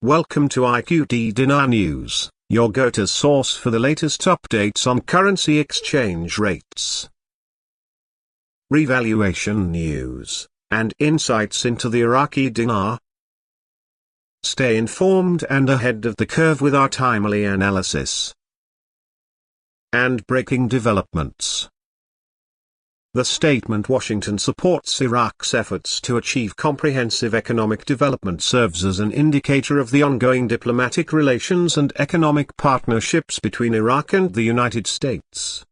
Welcome to IQD Dinar News, your go-to source for the latest updates on currency exchange rates, revaluation news, and insights into the Iraqi dinar. Stay informed and ahead of the curve with our timely analysis and breaking developments. The statement Washington supports Iraq's efforts to achieve comprehensive economic development serves as an indicator of the ongoing diplomatic relations and economic partnerships between Iraq and the United States.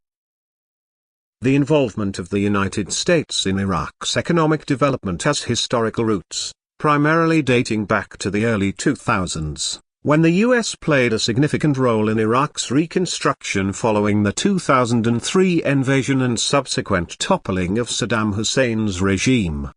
The involvement of the United States in Iraq's economic development has historical roots, primarily dating back to the early 2000s. When the U.S. played a significant role in Iraq's reconstruction following the 2003 invasion and subsequent toppling of Saddam Hussein's regime.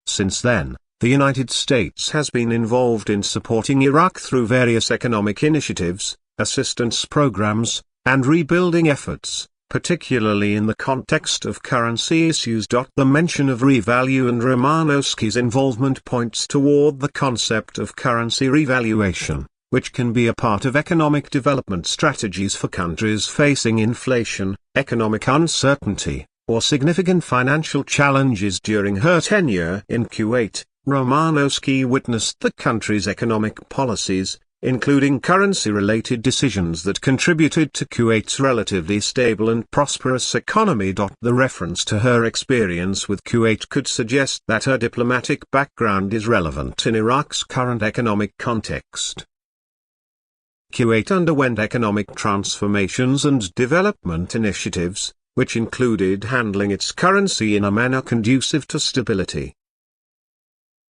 Since then, the United States has been involved in supporting Iraq through various economic initiatives, assistance programs, and rebuilding efforts, particularly in the context of currency issues. The mention of revalue and Romanowski's involvement points toward the concept of currency revaluation, which can be a part of economic development strategies for countries facing inflation, economic uncertainty, or significant financial challenges. During her tenure in Kuwait, Romanowski witnessed the country's economic policies, including currency-related decisions that contributed to Kuwait's relatively stable and prosperous economy. The reference to her experience with Kuwait could suggest that her diplomatic background is relevant in Iraq's current economic context. Kuwait underwent economic transformations and development initiatives, which included handling its currency in a manner conducive to stability.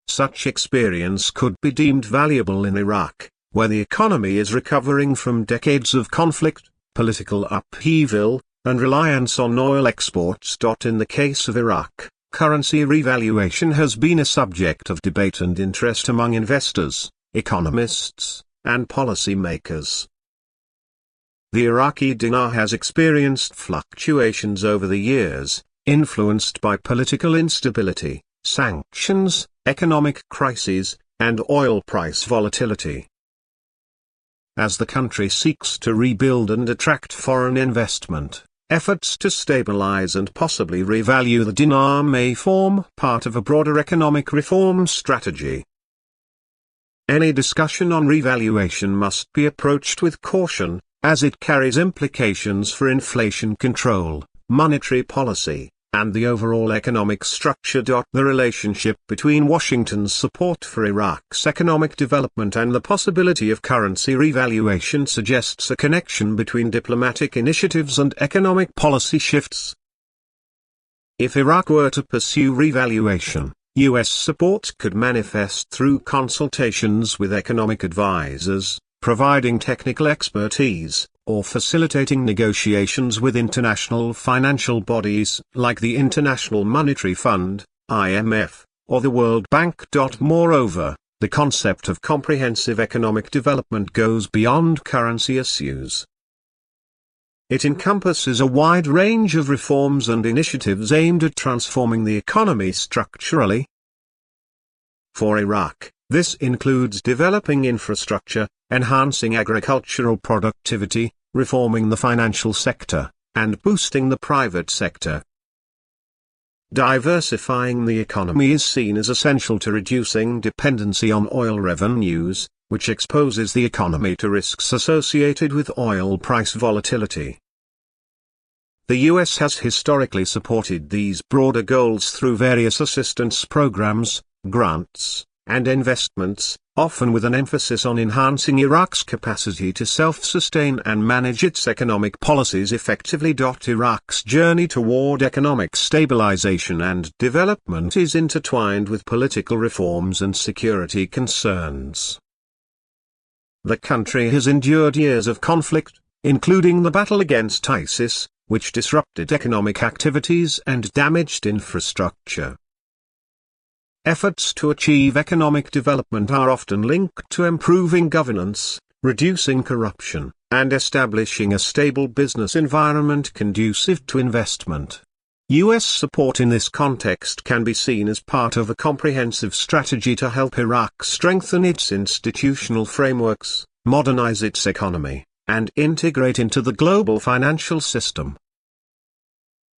Such experience could be deemed valuable in Iraq, where the economy is recovering from decades of conflict, political upheaval, and reliance on oil exports. In the case of Iraq, currency revaluation has been a subject of debate and interest among investors, economists, and policymakers. The Iraqi dinar has experienced fluctuations over the years, influenced by political instability, sanctions, economic crises, and oil price volatility. As the country seeks to rebuild and attract foreign investment, efforts to stabilize and possibly revalue the dinar may form part of a broader economic reform strategy. Any discussion on revaluation must be approached with caution, as it carries implications for inflation control, monetary policy, and the overall economic structure. The relationship between Washington's support for Iraq's economic development and the possibility of currency revaluation suggests a connection between diplomatic initiatives and economic policy shifts. If Iraq were to pursue revaluation, U.S. support could manifest through consultations with economic advisors, providing technical expertise, or facilitating negotiations with international financial bodies like the International Monetary Fund, IMF, or the World Bank. Moreover, the concept of comprehensive economic development goes beyond currency issues. It encompasses a wide range of reforms and initiatives aimed at transforming the economy structurally. For Iraq, this includes developing infrastructure, enhancing agricultural productivity, reforming the financial sector, and boosting the private sector. Diversifying the economy is seen as essential to reducing dependency on oil revenues, which exposes the economy to risks associated with oil price volatility. The U.S. has historically supported these broader goals through various assistance programs, grants, and investments, often with an emphasis on enhancing Iraq's capacity to self-sustain and manage its economic policies effectively. Iraq's journey toward economic stabilization and development is intertwined with political reforms and security concerns. The country has endured years of conflict, including the battle against ISIS, which disrupted economic activities and damaged infrastructure. Efforts to achieve economic development are often linked to improving governance, reducing corruption, and establishing a stable business environment conducive to investment. U.S. support in this context can be seen as part of a comprehensive strategy to help Iraq strengthen its institutional frameworks, modernize its economy, and integrate into the global financial system,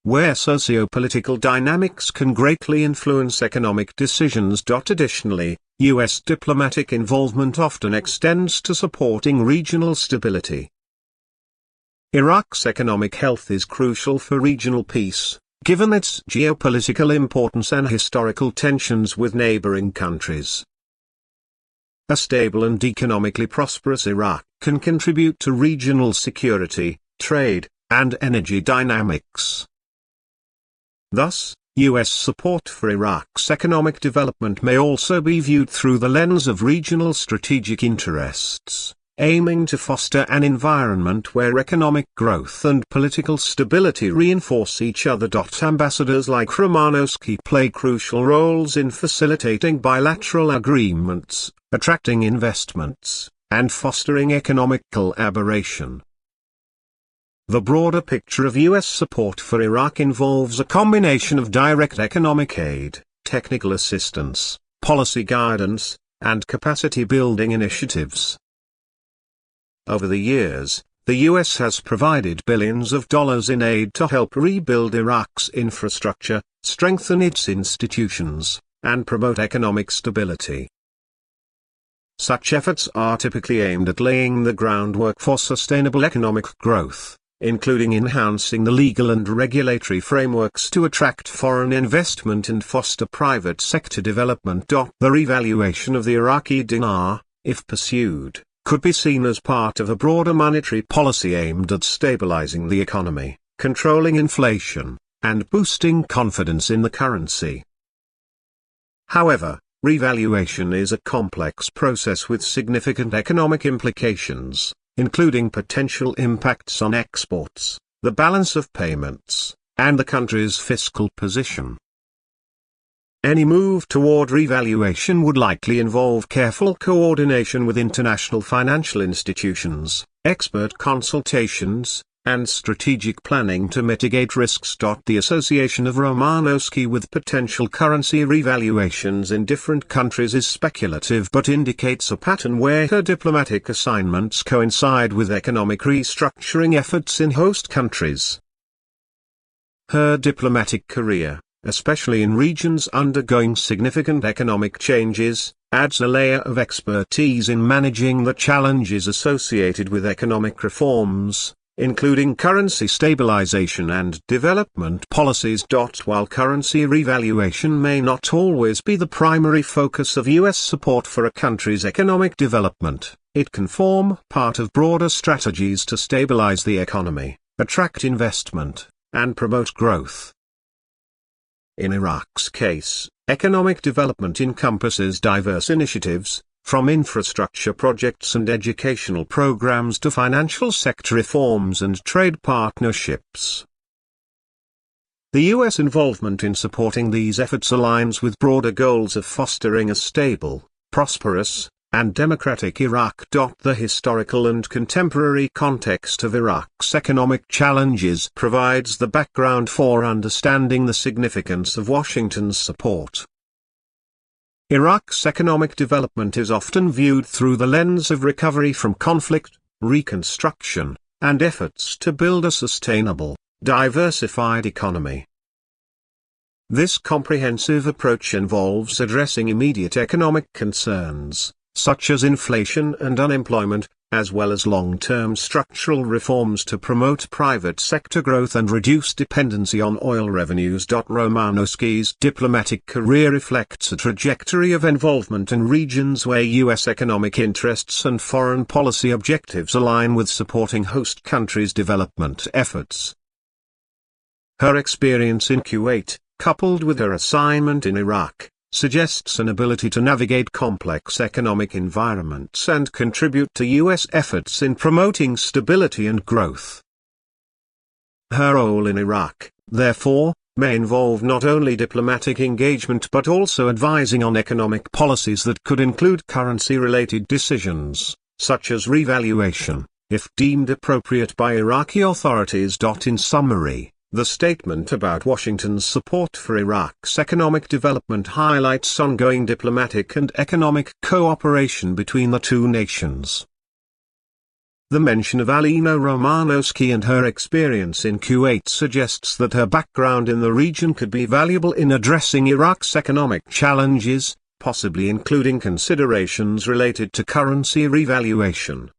where socio-political dynamics can greatly influence economic decisions. Additionally, U.S. diplomatic involvement often extends to supporting regional stability. Iraq's economic health is crucial for regional peace, given its geopolitical importance and historical tensions with neighboring countries. A stable and economically prosperous Iraq can contribute to regional security, trade, and energy dynamics. Thus, U.S. support for Iraq's economic development may also be viewed through the lens of regional strategic interests, aiming to foster an environment where economic growth and political stability reinforce each other. Ambassadors like Romanowski play crucial roles in facilitating bilateral agreements, attracting investments, and fostering economic collaboration. The broader picture of U.S. support for Iraq involves a combination of direct economic aid, technical assistance, policy guidance, and capacity-building initiatives. Over the years, the U.S. has provided billions of dollars in aid to help rebuild Iraq's infrastructure, strengthen its institutions, and promote economic stability. Such efforts are typically aimed at laying the groundwork for sustainable economic growth, including enhancing the legal and regulatory frameworks to attract foreign investment and foster private sector development. The revaluation of the Iraqi dinar, if pursued, could be seen as part of a broader monetary policy aimed at stabilizing the economy, controlling inflation, and boosting confidence in the currency. However, revaluation is a complex process with significant economic implications, including potential impacts on exports, the balance of payments, and the country's fiscal position. Any move toward revaluation would likely involve careful coordination with international financial institutions, expert consultations, and strategic planning to mitigate risks. The association of Romanowski with potential currency revaluations in different countries is speculative but indicates a pattern where her diplomatic assignments coincide with economic restructuring efforts in host countries. Her diplomatic career, especially in regions undergoing significant economic changes, adds a layer of expertise in managing the challenges associated with economic reforms, including currency stabilization and development policies. While currency revaluation may not always be the primary focus of U.S. support for a country's economic development, it can form part of broader strategies to stabilize the economy, attract investment, and promote growth. In Iraq's case, economic development encompasses diverse initiatives, from infrastructure projects and educational programs to financial sector reforms and trade partnerships. The U.S. involvement in supporting these efforts aligns with broader goals of fostering a stable, prosperous, and democratic Iraq. The historical and contemporary context of Iraq's economic challenges provides the background for understanding the significance of Washington's support. Iraq's economic development is often viewed through the lens of recovery from conflict, reconstruction, and efforts to build a sustainable, diversified economy. This comprehensive approach involves addressing immediate economic concerns, such as inflation and unemployment, as well as long-term structural reforms to promote private sector growth and reduce dependency on oil revenues. Romanowski's diplomatic career reflects a trajectory of involvement in regions where U.S. economic interests and foreign policy objectives align with supporting host countries' development efforts. Her experience in Kuwait, coupled with her assignment in Iraq, suggests an ability to navigate complex economic environments and contribute to U.S. efforts in promoting stability and growth. Her role in Iraq, therefore, may involve not only diplomatic engagement but also advising on economic policies that could include currency-related decisions, such as revaluation, if deemed appropriate by Iraqi authorities. In summary, The statement about Washington's support for Iraq's economic development highlights ongoing diplomatic and economic cooperation between the two nations. The mention of Alina Romanowski and her experience in Kuwait suggests that her background in the region could be valuable in addressing Iraq's economic challenges, possibly including considerations related to currency revaluation.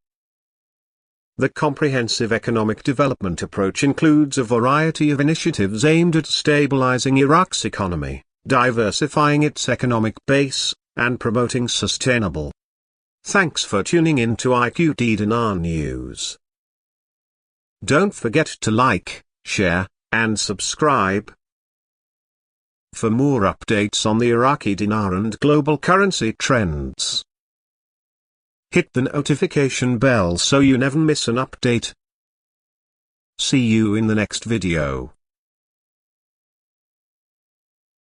The comprehensive economic development approach includes a variety of initiatives aimed at stabilizing Iraq's economy, diversifying its economic base, and promoting sustainable. Thanks for tuning in to IQD Dinar News. Don't forget to like, share, and subscribe. For more updates on the Iraqi dinar and global currency trends, hit the notification bell so you never miss an update. See you in the next video.